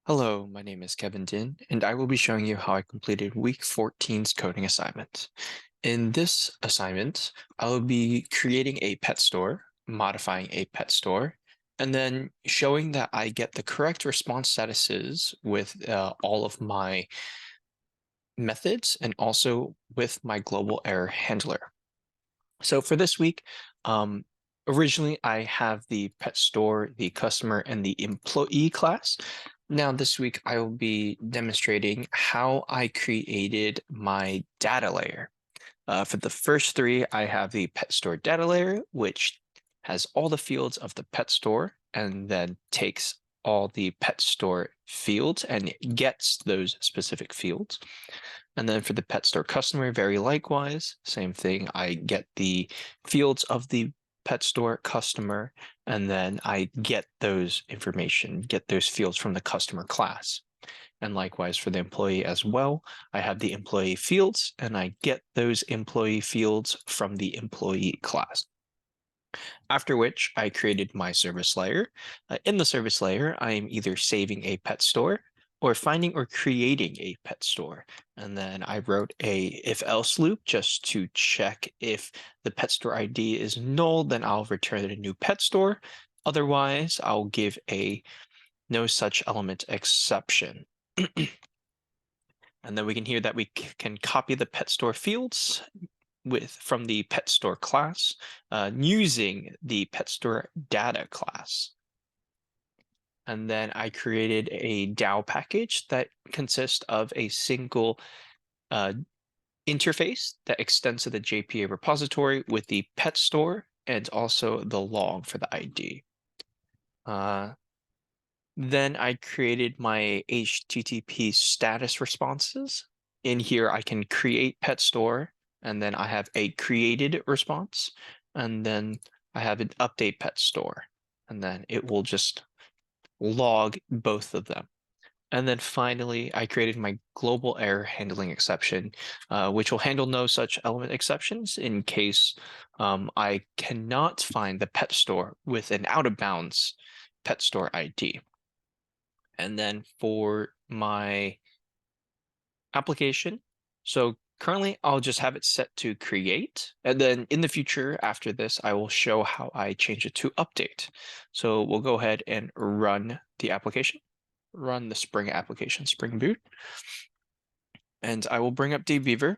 Hello, my name is Kevin Din, and I will be showing you how I completed Week 14's coding assignment. In this assignment, I will be creating a pet store, modifying a pet store, and then showing that I get the correct response statuses with all of my methods and also with my global error handler. So for this week, um, originally I have the pet store, the customer, and the employee class. Now this week I will be demonstrating how I created my data layer. For the first three, I have the pet store data layer, which has all the fields of the pet store and then takes all the pet store fields and gets those specific fields. And then for the pet store customer, very likewise, same thing. I get the fields of the pet store customer, and then I get those information, get those fields from the customer class. And likewise for the employee as well, I have the employee fields, and I get those employee fields from the employee class. After which I created my service layer. In the service layer, I am either saving a pet store or finding or creating a pet store. And then I wrote a if-else loop just to check if the pet store ID is null, then I'll return a new pet store. Otherwise, I'll give a no such element exception. And then we can hear that we can copy the pet store fields from the pet store class using the pet store data class. And then I created a DAO package that consists of a single interface that extends to the JPA repository with the pet store and also the log for the ID. Then I created my HTTP status responses. In here, I can create pet store, and then I have a created response, and then I have an update pet store, and then it will just log both of them. And then finally, I created my global error handling exception, which will handle no such element exceptions in case I cannot find the pet store with an out of bounds pet store ID. And then for my application, so currently I'll just have it set to create. And then in the future, after this, I will show how I change it to update. So we'll go ahead and run the application, run the Spring application, Spring Boot. And I will bring up dbeaver.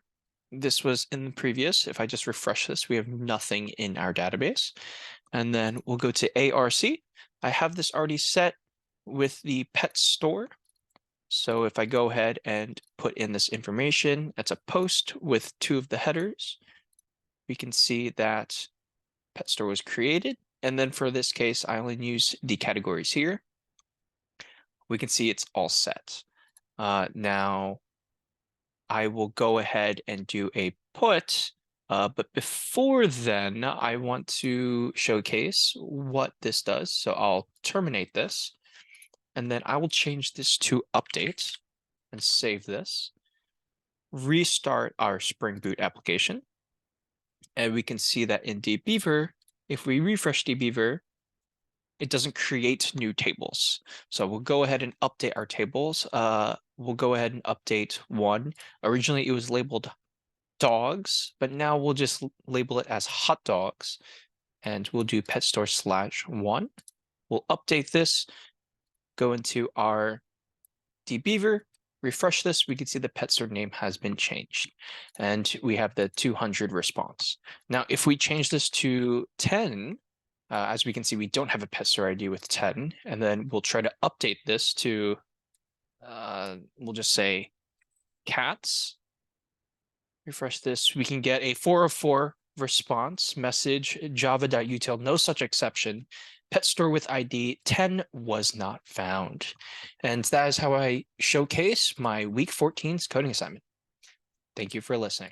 This was in the previous. If I just refresh this, we have nothing in our database. And then we'll go to ARC. I have this already set with the pet store. So if I go ahead and put in this information, it's a post with two of the headers. We can see that pet store was created. And then for this case, I only use the categories here. We can see it's all set. Now I will go ahead and do a put. But before then, I want to showcase what this does. So I'll terminate this. And then I will change this to update and save this. Restart our Spring Boot application. And we can see that in dbeaver, if we refresh dbeaver, it doesn't create new tables. So we'll go ahead and update our tables. We'll go ahead and update one. Originally, it was labeled dogs, but now we'll just label it as hot dogs. And we'll do pet store /1. We'll update this. Go into our dbeaver, refresh this, we can see the pet store name has been changed. And we have the 200 response. Now, if we change this to 10, as we can see, we don't have a pet store ID with 10. And then we'll try to update this to, we'll just say cats. Refresh this, we can get a 404 response message, java.util, no such exception. Pet store with ID 10 was not found. And that is how I showcase my Week 14's coding assignment. Thank you for listening.